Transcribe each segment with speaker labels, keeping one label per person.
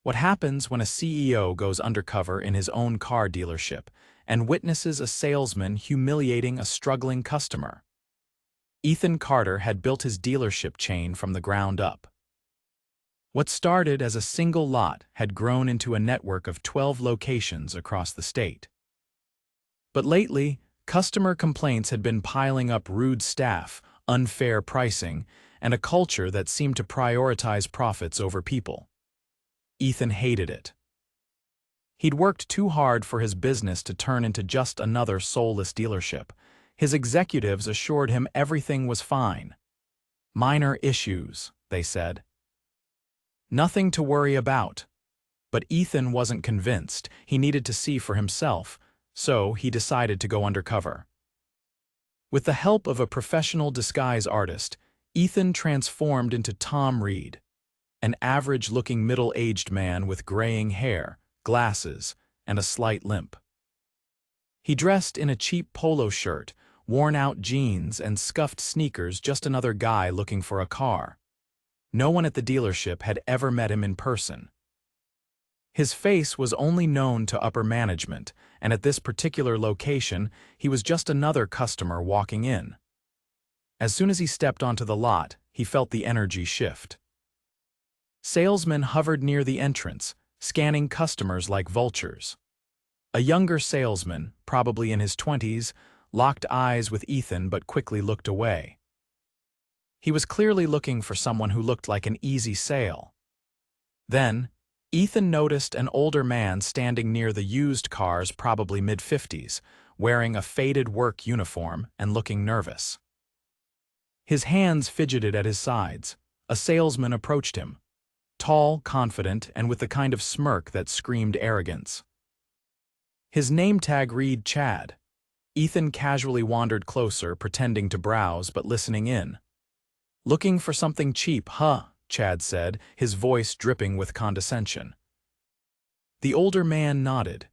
Speaker 1: What happens when a CEO goes undercover in his own car dealership and witnesses a salesman humiliating a struggling customer? Ethan Carter had built his dealership chain from the ground up. What started as a single lot had grown into a network of 12 locations across the state. But lately, customer complaints had been piling up: rude staff, unfair pricing, and a culture that seemed to prioritize profits over people. Ethan hated it. He'd worked too hard for his business to turn into just another soulless dealership. His executives assured him everything was fine. Minor issues, they said. Nothing to worry about. But Ethan wasn't convinced. He needed to see for himself, so he decided to go undercover. With the help of a professional disguise artist, Ethan transformed into Tom Reed, an average-looking middle-aged man with graying hair, glasses, and a slight limp. He dressed in a cheap polo shirt, worn-out jeans, and scuffed sneakers, just another guy looking for a car. No one at the dealership had ever met him in person. His face was only known to upper management, and at this particular location, he was just another customer walking in. As soon as he stepped onto the lot, he felt the energy shift. Salesmen hovered near the entrance, scanning customers like vultures. A younger salesman, probably in his 20s, locked eyes with Ethan but quickly looked away. He was clearly looking for someone who looked like an easy sale. Then, Ethan noticed an older man standing near the used cars, probably mid-50s, wearing a faded work uniform and looking nervous. His hands fidgeted at his sides. A salesman approached him, tall, confident, and with the kind of smirk that screamed arrogance. His name tag read Chad. Ethan casually wandered closer, pretending to browse but listening in. "Looking for something cheap, huh?" Chad said, his voice dripping with condescension. The older man nodded.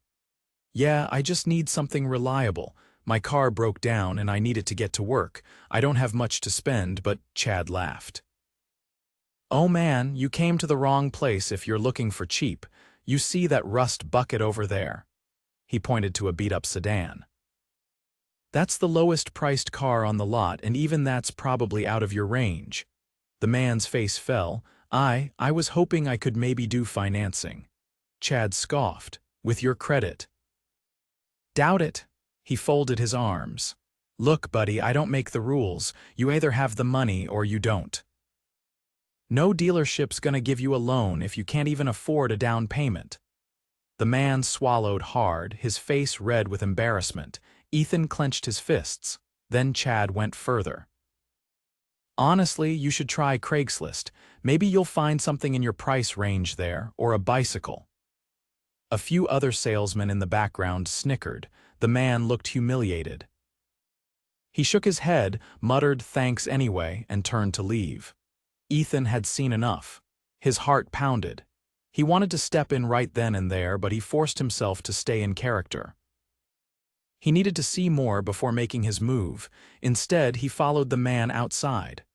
Speaker 1: "Yeah, I just need something reliable. My car broke down and I need it to get to work. I don't have much to spend," but Chad laughed. "Oh man, you came to the wrong place if you're looking for cheap. You see that rust bucket over there?" He pointed to a beat-up sedan. "That's the lowest-priced car on the lot, and even that's probably out of your range." The man's face fell. I was hoping I could maybe do financing." Chad scoffed. "With your credit." "Doubt it." He folded his arms. "Look, buddy, I don't make the rules. You either have the money or you don't. No dealership's gonna give you a loan if you can't even afford a down payment." The man swallowed hard, his face red with embarrassment. Ethan clenched his fists. Then Chad went further. "Honestly, you should try Craigslist. Maybe you'll find something in your price range there, or a bicycle." A few other salesmen in the background snickered. The man looked humiliated. He shook his head, muttered thanks anyway, and turned to leave. Ethan had seen enough. His heart pounded. He wanted to step in right then and there, but he forced himself to stay in character. He needed to see more before making his move. Instead, he followed the man outside.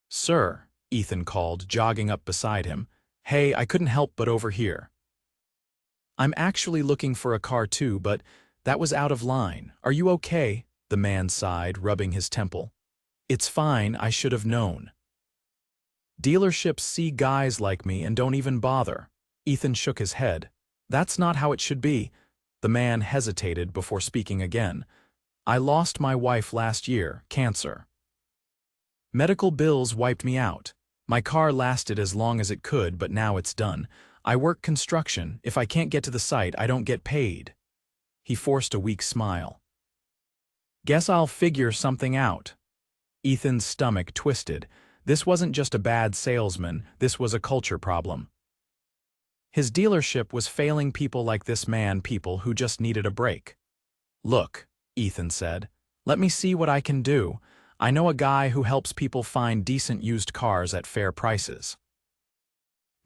Speaker 1: "Sir," Ethan called, jogging up beside him. "Hey, I couldn't help but over here." "I'm actually looking for a car too, but that was out of line. Are you okay?" The man sighed, rubbing his temple. "It's fine, I should have known. Dealerships see guys like me and don't even bother." Ethan shook his head. "That's not how it should be." The man hesitated before speaking again. "I lost my wife last year, cancer. Medical bills wiped me out. My car lasted as long as it could, but now it's done. I work construction. If I can't get to the site, I don't get paid." He forced a weak smile. "Guess I'll figure something out." Ethan's stomach twisted. This wasn't just a bad salesman, this was a culture problem. His dealership was failing people like this man, people who just needed a break. "Look," Ethan said, "let me see what I can do. I know a guy who helps people find decent used cars at fair prices."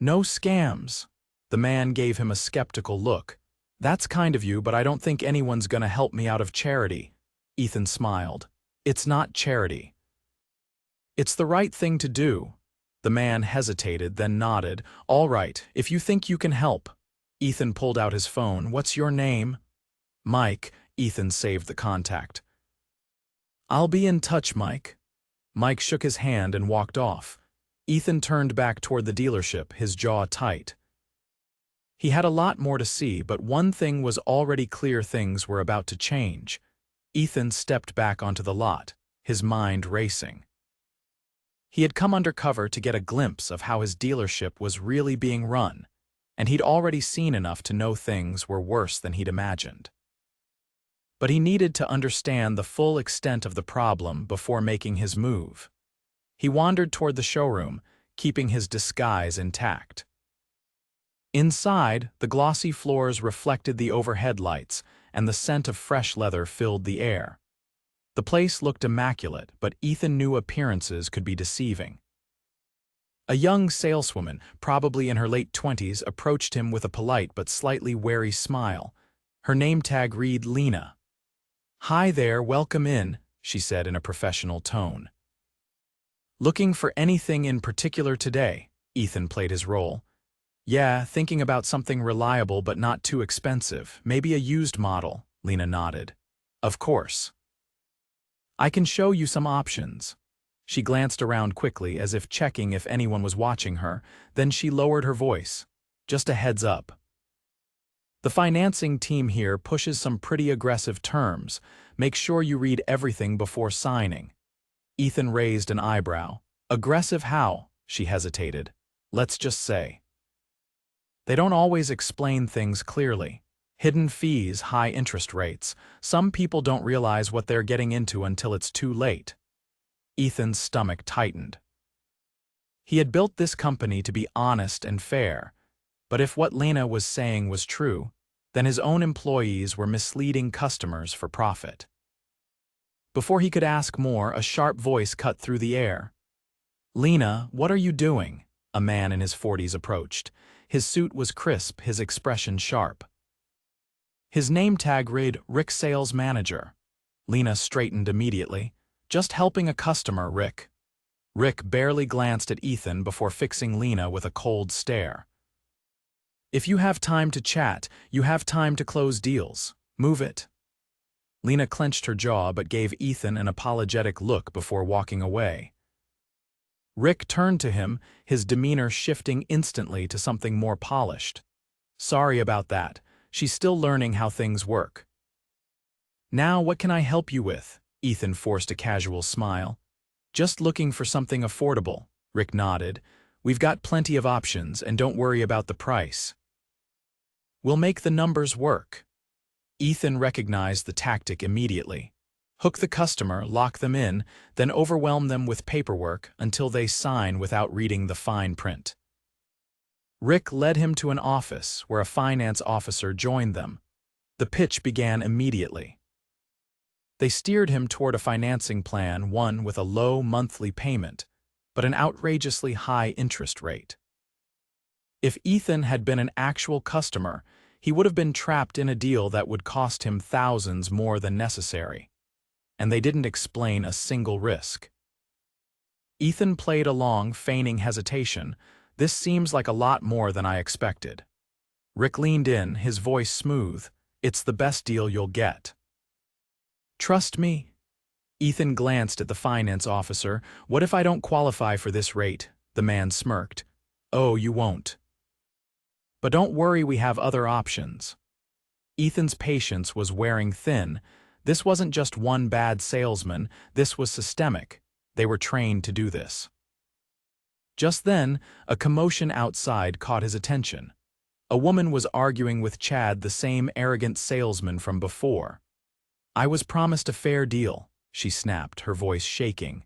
Speaker 1: "No scams." The man gave him a skeptical look. "That's kind of you, but I don't think anyone's gonna help me out of charity." Ethan smiled. "It's not charity. It's the right thing to do." The man hesitated, then nodded. All right, if you think you can help. Ethan pulled out his phone. What's your name? Mike. Ethan saved the contact. I'll be in touch, Mike. Mike shook his hand and walked off. Ethan turned back toward the dealership, his jaw tight. He had a lot more to see, but one thing was already clear: things were about to change. Ethan stepped back onto the lot, his mind racing. He had come undercover to get a glimpse of how his dealership was really being run, and he'd already seen enough to know things were worse than he'd imagined. But he needed to understand the full extent of the problem before making his move. He wandered toward the showroom, keeping his disguise intact. Inside, the glossy floors reflected the overhead lights, and the scent of fresh leather filled the air. The place looked immaculate, but Ethan knew appearances could be deceiving. A young saleswoman, probably in her late 20s, approached him with a polite but slightly wary smile. Her name tag read Lena. "Hi there, welcome in," she said in a professional tone. "Looking for anything in particular today?" Ethan played his role. "Yeah, thinking about something reliable but not too expensive. Maybe a used model," Lena nodded. "Of course. I can show you some options." She glanced around quickly as if checking if anyone was watching her, then she lowered her voice. "Just a heads up. The financing team here pushes some pretty aggressive terms. Make sure you read everything before signing." Ethan raised an eyebrow. "Aggressive how?" She hesitated. "Let's just say they don't always explain things clearly. Hidden fees, high interest rates. Some people don't realize what they're getting into until it's too late." Ethan's stomach tightened. He had built this company to be honest and fair, but if what Lena was saying was true, then his own employees were misleading customers for profit. Before he could ask more, a sharp voice cut through the air. "Lena, what are you doing?" A man in his 40s approached. His suit was crisp, his expression sharp. His name tag read Rick Sales Manager. Lena straightened immediately. "Just helping a customer, Rick." Rick barely glanced at Ethan before fixing Lena with a cold stare. "If you have time to chat, you have time to close deals. Move it." Lena clenched her jaw but gave Ethan an apologetic look before walking away. Rick turned to him, his demeanor shifting instantly to something more polished. "Sorry about that. She's still learning how things work." "Now what can I help you with?" Ethan forced a casual smile. "Just looking for something affordable," Rick nodded. "We've got plenty of options, and don't worry about the price. We'll make the numbers work." Ethan recognized the tactic immediately. Hook the customer, lock them in, then overwhelm them with paperwork until they sign without reading the fine print. Rick led him to an office where a finance officer joined them. The pitch began immediately. They steered him toward a financing plan, one with a low monthly payment, but an outrageously high interest rate. If Ethan had been an actual customer, he would have been trapped in a deal that would cost him thousands more than necessary. And they didn't explain a single risk. Ethan played along, feigning hesitation. "This seems like a lot more than I expected." Rick leaned in, his voice smooth. "It's the best deal you'll get. Trust me." Ethan glanced at the finance officer. "What if I don't qualify for this rate?" The man smirked. "Oh, you won't. But don't worry, we have other options." Ethan's patience was wearing thin. This wasn't just one bad salesman, this was systemic. They were trained to do this. Just then, a commotion outside caught his attention. A woman was arguing with Chad, the same arrogant salesman from before. "I was promised a fair deal," she snapped, her voice shaking.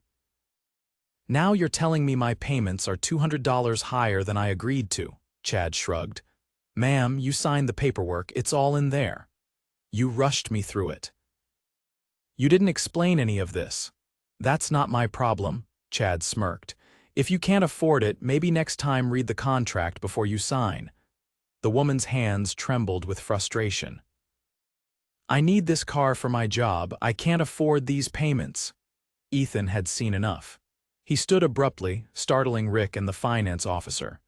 Speaker 1: "Now you're telling me my payments are $200 higher than I agreed to," Chad shrugged. "Ma'am, you signed the paperwork, it's all in there. You rushed me through it. You didn't explain any of this." "That's not my problem," Chad smirked. "If you can't afford it, maybe next time read the contract before you sign." The woman's hands trembled with frustration. "I need this car for my job. I can't afford these payments." Ethan had seen enough. He stood abruptly, startling Rick and the finance officer.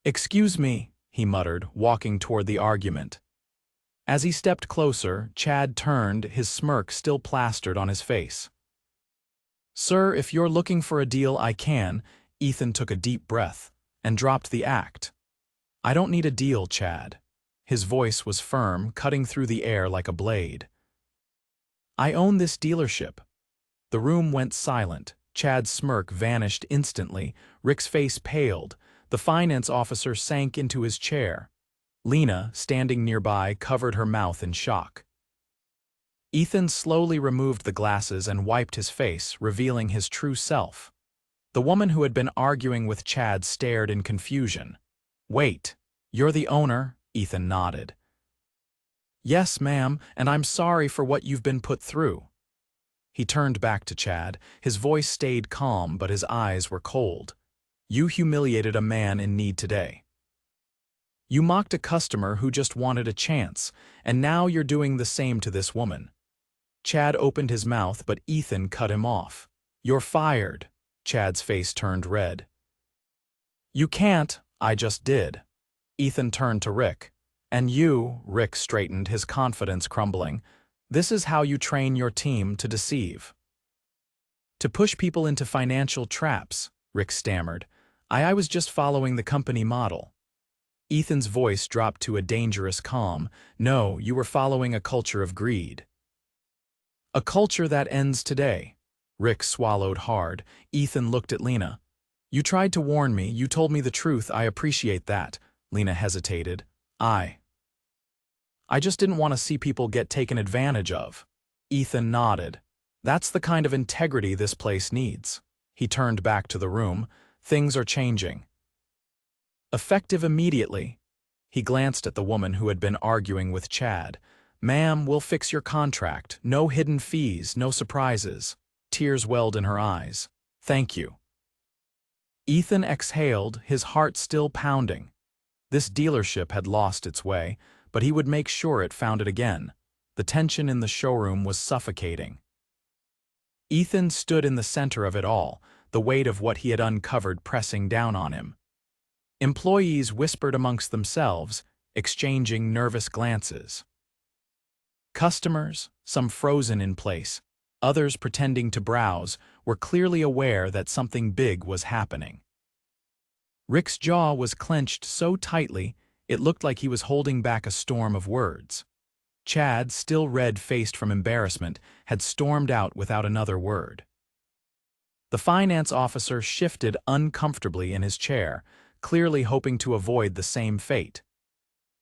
Speaker 1: "Excuse me," he muttered, walking toward the argument. As he stepped closer, Chad turned, his smirk still plastered on his face. "Sir, if you're looking for a deal, I can." Ethan took a deep breath and dropped the act. "I don't need a deal, Chad." His voice was firm, cutting through the air like a blade. "I own this dealership." The room went silent. Chad's smirk vanished instantly. Rick's face paled. The finance officer sank into his chair. Lena, standing nearby, covered her mouth in shock. Ethan slowly removed the glasses and wiped his face, revealing his true self. The woman who had been arguing with Chad stared in confusion. "Wait, you're the owner?" Ethan nodded. "Yes, ma'am, and I'm sorry for what you've been put through." He turned back to Chad. His voice stayed calm, but his eyes were cold. "You humiliated a man in need today. You mocked a customer who just wanted a chance, and now you're doing the same to this woman." Chad opened his mouth, but Ethan cut him off. "You're fired." Chad's face turned red. "You can't." "I just did." Ethan turned to Rick. "And you," Rick straightened, his confidence crumbling. "This is how you train your team to deceive. To push people into financial traps," Rick stammered. I was just following the company model." Ethan's voice dropped to a dangerous calm. "No, you were following a culture of greed. A culture that ends today." Rick swallowed hard. Ethan looked at Lena. "You tried to warn me, you told me the truth, I appreciate that." Lena hesitated. I just didn't want to see people get taken advantage of." Ethan nodded. "That's the kind of integrity this place needs." He turned back to the room. "Things are changing. Effective immediately." He glanced at the woman who had been arguing with Chad. "Ma'am, we'll fix your contract. No hidden fees, no surprises." Tears welled in her eyes. "Thank you." Ethan exhaled, his heart still pounding. This dealership had lost its way, but he would make sure it found it again. The tension in the showroom was suffocating. Ethan stood in the center of it all, the weight of what he had uncovered pressing down on him. Employees whispered amongst themselves, exchanging nervous glances. Customers, some frozen in place, others pretending to browse, were clearly aware that something big was happening. Rick's jaw was clenched so tightly, it looked like he was holding back a storm of words. Chad, still red-faced from embarrassment, had stormed out without another word. The finance officer shifted uncomfortably in his chair, clearly hoping to avoid the same fate.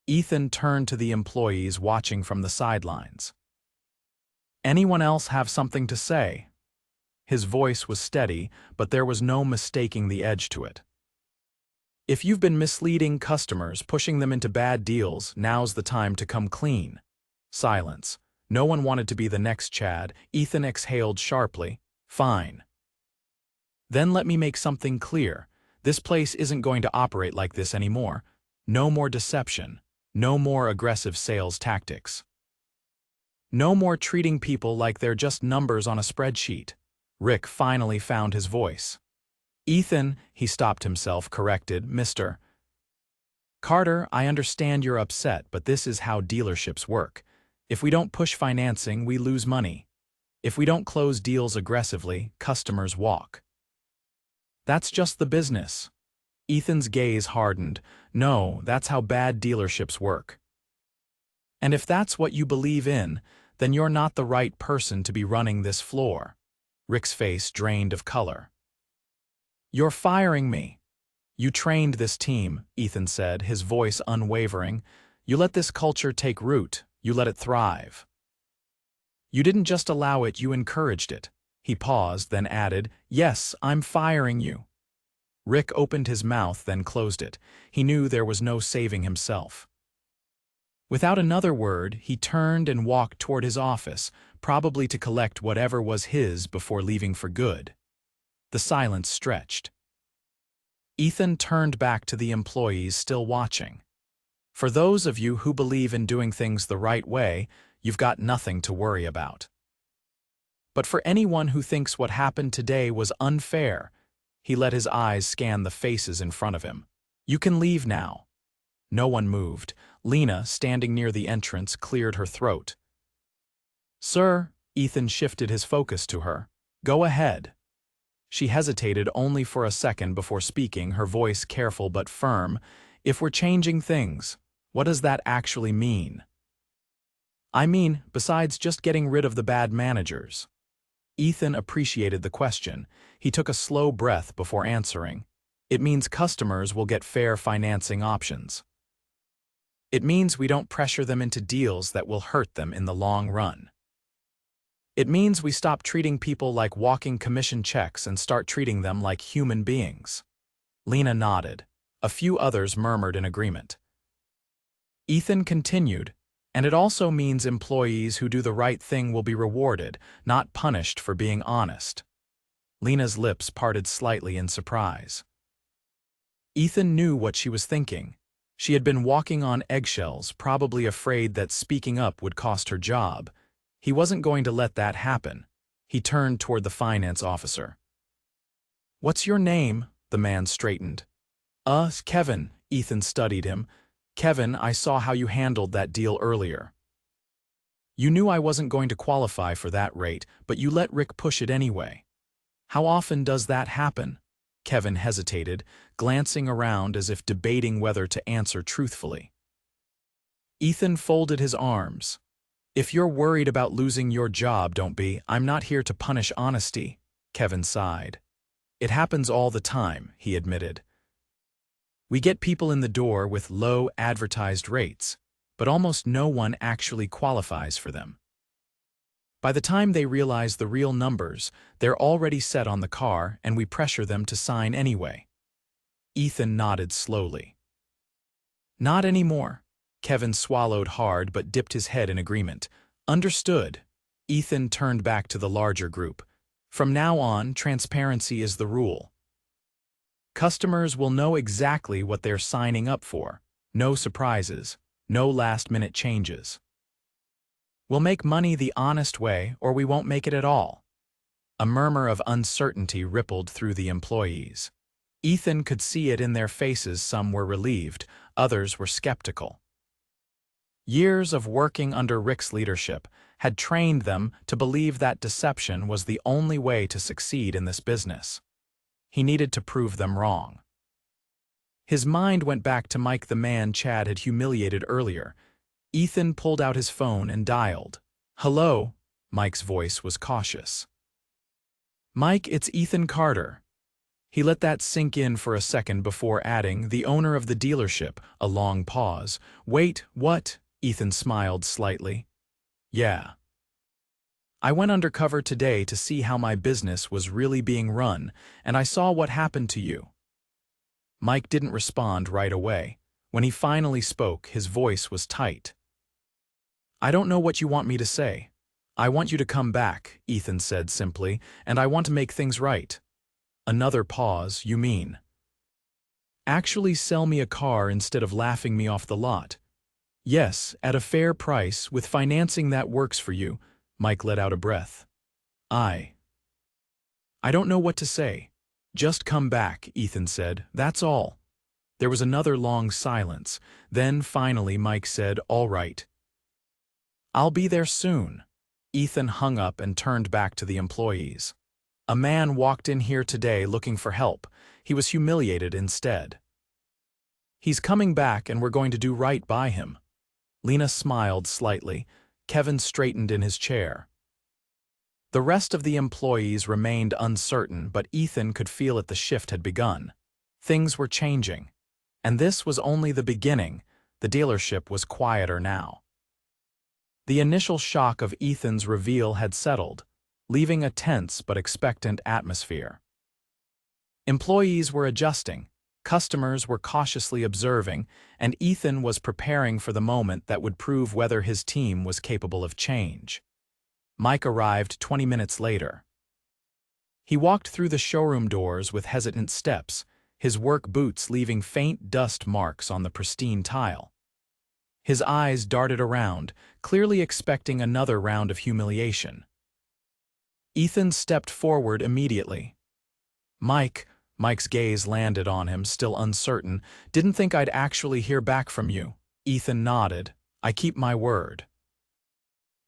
Speaker 1: Ethan turned to the employees watching from the sidelines. "Anyone else have something to say?" His voice was steady, but there was no mistaking the edge to it. "If you've been misleading customers, pushing them into bad deals, now's the time to come clean." Silence. No one wanted to be the next Chad. Ethan exhaled sharply. "Fine. Then let me make something clear. This place isn't going to operate like this anymore. No more deception. No more aggressive sales tactics. No more treating people like they're just numbers on a spreadsheet." Rick finally found his voice. "Ethan," he stopped himself, corrected, "Mr. Carter, I understand you're upset, but this is how dealerships work. If we don't push financing, we lose money. If we don't close deals aggressively, customers walk. That's just the business." Ethan's gaze hardened. "No, that's how bad dealerships work. And if that's what you believe in, then you're not the right person to be running this floor." Rick's face drained of color. "You're firing me." "You trained this team," Ethan said, his voice unwavering. "You let this culture take root. You let it thrive. You didn't just allow it, you encouraged it." He paused, then added, "Yes, I'm firing you." Rick opened his mouth, then closed it. He knew there was no saving himself. Without another word, he turned and walked toward his office, probably to collect whatever was his before leaving for good. The silence stretched. Ethan turned back to the employees still watching. "For those of you who believe in doing things the right way, you've got nothing to worry about." But for anyone who thinks what happened today was unfair, he let his eyes scan the faces in front of him. You can leave now. No one moved. Lena, standing near the entrance, cleared her throat. Sir, Ethan shifted his focus to her. Go ahead. She hesitated only for a second before speaking, her voice careful but firm. If we're changing things, what does that actually mean? I mean, besides just getting rid of the bad managers. Ethan appreciated the question. He took a slow breath before answering. It means customers will get fair financing options. It means we don't pressure them into deals that will hurt them in the long run. It means we stop treating people like walking commission checks and start treating them like human beings. Lena nodded. A few others murmured in agreement. Ethan continued, and it also means employees who do the right thing will be rewarded, not punished for being honest. Lena's lips parted slightly in surprise. Ethan knew what she was thinking. She had been walking on eggshells, probably afraid that speaking up would cost her job. He wasn't going to let that happen. He turned toward the finance officer. What's your name? The man straightened. Kevin, Ethan studied him. Kevin, I saw how you handled that deal earlier. You knew I wasn't going to qualify for that rate, but you let Rick push it anyway. How often does that happen? Kevin hesitated, glancing around as if debating whether to answer truthfully. Ethan folded his arms. If you're worried about losing your job, don't be. I'm not here to punish honesty, Kevin sighed. It happens all the time, he admitted. We get people in the door with low advertised rates, but almost no one actually qualifies for them. By the time they realize the real numbers, they're already set on the car and we pressure them to sign anyway. Ethan nodded slowly. Not anymore. Kevin swallowed hard but dipped his head in agreement. Understood. Ethan turned back to the larger group. From now on, transparency is the rule. Customers will know exactly what they're signing up for. No surprises, no last-minute changes. We'll make money the honest way or we won't make it at all. A murmur of uncertainty rippled through the employees. Ethan could see it in their faces. Some were relieved, others were skeptical. Years of working under Rick's leadership had trained them to believe that deception was the only way to succeed in this business. He needed to prove them wrong. His mind went back to Mike, the man Chad had humiliated earlier. Ethan pulled out his phone and dialed. Hello, Mike's voice was cautious. Mike, it's Ethan Carter. He let that sink in for a second before adding, the owner of the dealership, a long pause. Wait, what? Ethan smiled slightly. Yeah. I went undercover today to see how my business was really being run, and I saw what happened to you. Mike didn't respond right away. When he finally spoke, his voice was tight. I don't know what you want me to say. I want you to come back, Ethan said simply, and I want to make things right. Another pause, you mean? Actually sell me a car instead of laughing me off the lot. Yes, at a fair price, with financing that works for you. Mike let out a breath. I don't know what to say. Just come back, Ethan said. That's all. There was another long silence. Then, finally, Mike said, all right. I'll be there soon. Ethan hung up and turned back to the employees. A man walked in here today looking for help. He was humiliated instead. He's coming back and we're going to do right by him. Lena smiled slightly. Kevin straightened in his chair. The rest of the employees remained uncertain, but Ethan could feel it. The shift had begun. Things were changing. And this was only the beginning. The dealership was quieter now. The initial shock of Ethan's reveal had settled, leaving a tense but expectant atmosphere. Employees were adjusting, customers were cautiously observing, and Ethan was preparing for the moment that would prove whether his team was capable of change. Mike arrived 20 minutes later. He walked through the showroom doors with hesitant steps, his work boots leaving faint dust marks on the pristine tile. His eyes darted around, clearly expecting another round of humiliation. Ethan stepped forward immediately. Mike, Mike's gaze landed on him, still uncertain. Didn't think I'd actually hear back from you. Ethan nodded. I keep my word.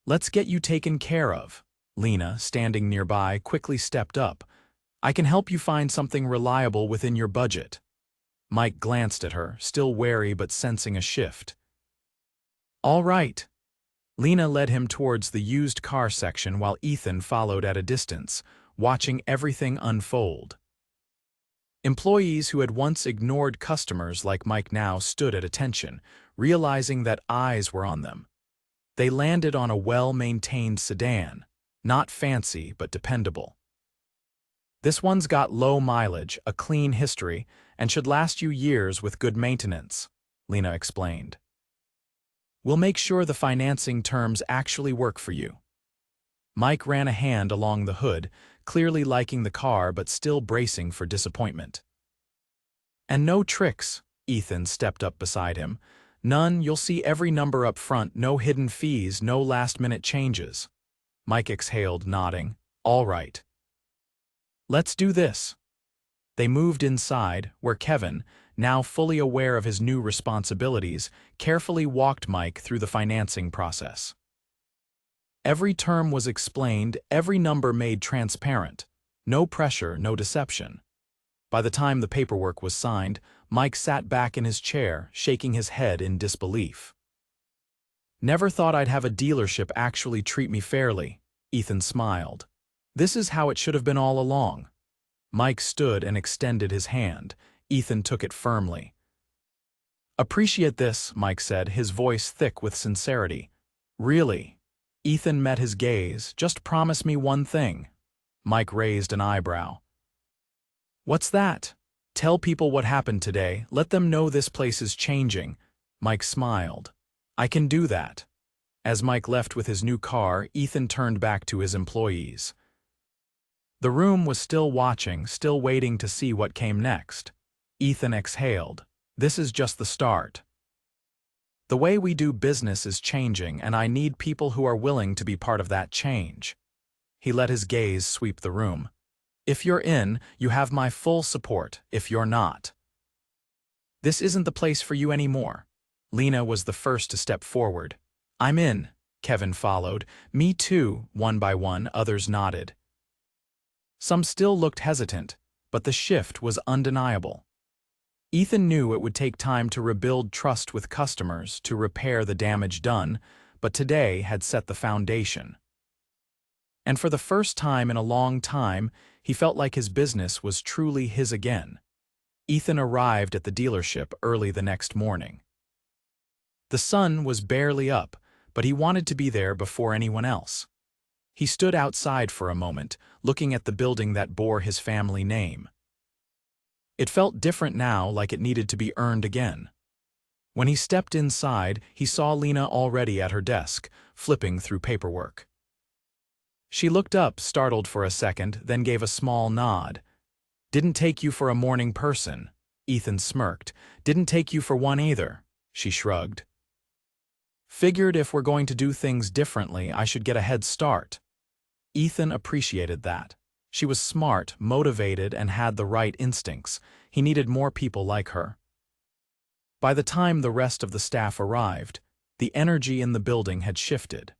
Speaker 1: Let's get you taken care of. Lena, standing nearby, quickly stepped up. I can help you find something reliable within your budget. Mike glanced at her, still wary but sensing a shift. All right. Lena led him towards the used car section while Ethan followed at a distance, watching everything unfold. Employees who had once ignored customers like Mike now stood at attention, realizing that eyes were on them. They landed on a well-maintained sedan, not fancy but dependable. This one's got low mileage, a clean history, and should last you years with good maintenance, Lena explained. We'll make sure the financing terms actually work for you. Mike ran a hand along the hood, clearly liking the car but still bracing for disappointment. And no tricks, Ethan stepped up beside him. None, you'll see every number up front, no hidden fees, no last-minute changes. Mike exhaled, nodding. All right. Let's do this. They moved inside, where Kevin, now fully aware of his new responsibilities, carefully walked Mike through the financing process. Every term was explained, every number made transparent. No pressure, no deception. By the time the paperwork was signed, Mike sat back in his chair, shaking his head in disbelief. Never thought I'd have a dealership actually treat me fairly, Ethan smiled. This is how it should have been all along. Mike stood and extended his hand. Ethan took it firmly. Appreciate this, Mike said, his voice thick with sincerity. Really? Ethan met his gaze. Just promise me one thing. Mike raised an eyebrow. What's that? Tell people what happened today. Let them know this place is changing. Mike smiled. I can do that. As Mike left with his new car, Ethan turned back to his employees. The room was still watching, still waiting to see what came next. Ethan exhaled. This is just the start. The way we do business is changing, and I need people who are willing to be part of that change. He let his gaze sweep the room. If you're in, you have my full support. If you're not, this isn't the place for you anymore. Lena was the first to step forward. I'm in, Kevin followed. Me too, one by one, others nodded. Some still looked hesitant, but the shift was undeniable. Ethan knew it would take time to rebuild trust with customers, to repair the damage done, but today had set the foundation. And for the first time in a long time, he felt like his business was truly his again. Ethan arrived at the dealership early the next morning. The sun was barely up, but he wanted to be there before anyone else. He stood outside for a moment, looking at the building that bore his family name. It felt different now, like it needed to be earned again. When he stepped inside, he saw Lena already at her desk, flipping through paperwork. She looked up, startled for a second, then gave a small nod. Didn't take you for a morning person. Ethan smirked. Didn't take you for one either. She shrugged. Figured if we're going to do things differently, I should get a head start. Ethan appreciated that. She was smart, motivated, and had the right instincts. He needed more people like her. By the time the rest of the staff arrived, the energy in the building had shifted.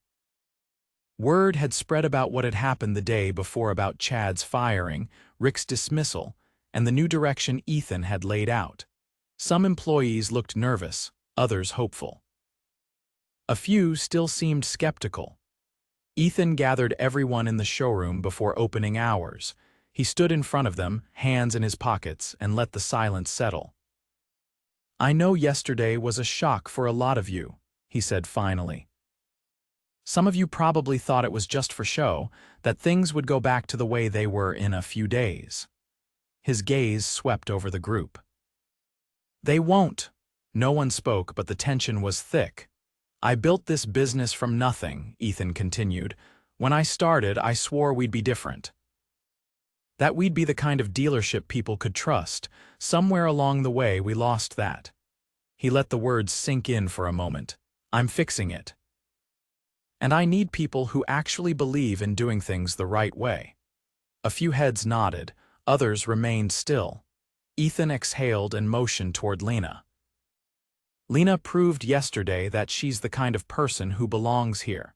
Speaker 1: Word had spread about what had happened the day before, about Chad's firing, Rick's dismissal, and the new direction Ethan had laid out. Some employees looked nervous, others hopeful. A few still seemed skeptical. Ethan gathered everyone in the showroom before opening hours. He stood in front of them, hands in his pockets, and let the silence settle. I know yesterday was a shock for a lot of you, he said finally. Some of you probably thought it was just for show, that things would go back to the way they were in a few days. His gaze swept over the group. They won't. No one spoke, but the tension was thick. I built this business from nothing, Ethan continued. When I started, I swore we'd be different. That we'd be the kind of dealership people could trust. Somewhere along the way, we lost that. He let the words sink in for a moment. I'm fixing it. And I need people who actually believe in doing things the right way. A few heads nodded, others remained still. Ethan exhaled and motioned toward Lena. Lena proved yesterday that she's the kind of person who belongs here.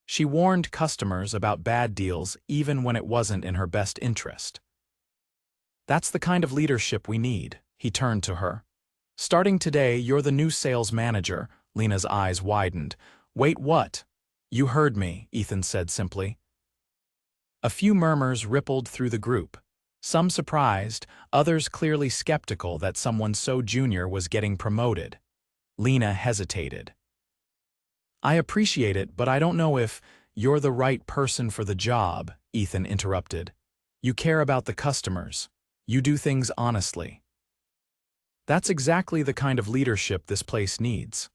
Speaker 1: She warned customers about bad deals even when it wasn't in her best interest. That's the kind of leadership we need, he turned to her. Starting today, you're the new sales manager. Lena's eyes widened. Wait, what? You heard me, Ethan said simply. A few murmurs rippled through the group. Some surprised, others clearly skeptical that someone so junior was getting promoted. Lena hesitated. I appreciate it, but I don't know if you're the right person for the job, Ethan interrupted. You care about the customers. You do things honestly. That's exactly the kind of leadership this place needs.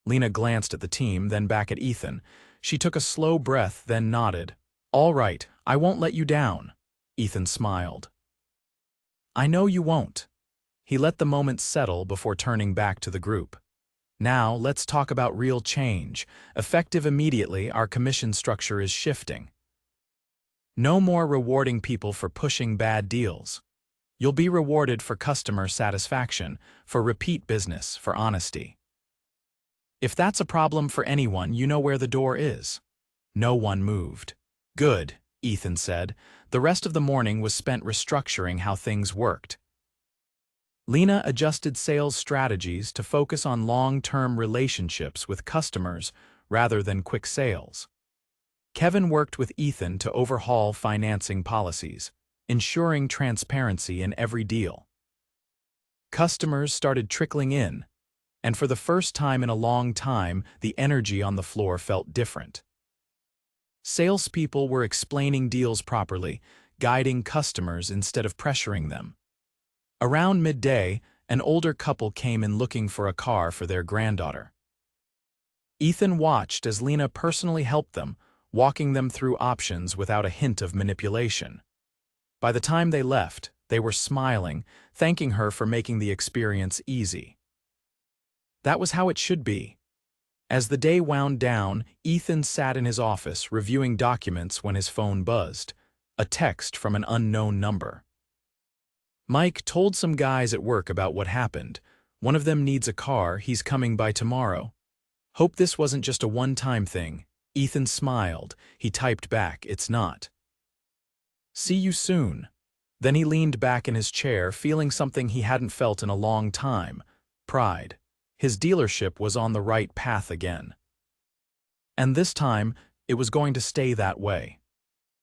Speaker 1: Lena glanced at the team, then back at Ethan. She took a slow breath, then nodded. All right, I won't let you down. Ethan smiled. I know you won't. He let the moment settle before turning back to the group. Now, let's talk about real change. Effective immediately, our commission structure is shifting. No more rewarding people for pushing bad deals. You'll be rewarded for customer satisfaction, for repeat business, for honesty. If that's a problem for anyone, you know where the door is. No one moved. Good, Ethan said. The rest of the morning was spent restructuring how things worked. Lena adjusted sales strategies to focus on long-term relationships with customers rather than quick sales. Kevin worked with Ethan to overhaul financing policies, ensuring transparency in every deal. Customers started trickling in, and for the first time in a long time, the energy on the floor felt different. Salespeople were explaining deals properly, guiding customers instead of pressuring them. Around midday, an older couple came in looking for a car for their granddaughter. Ethan watched as Lena personally helped them, walking them through options without a hint of manipulation. By the time they left, they were smiling, thanking her for making the experience easy. That was how it should be. As the day wound down, Ethan sat in his office reviewing documents when his phone buzzed, a text from an unknown number. Mike told some guys at work about what happened. One of them needs a car, he's coming by tomorrow. Hope this wasn't just a one-time thing. Ethan smiled. He typed back, it's not. See you soon. Then he leaned back in his chair, feeling something he hadn't felt in a long time. Pride. His dealership was on the right path again. And this time, it was going to stay that way.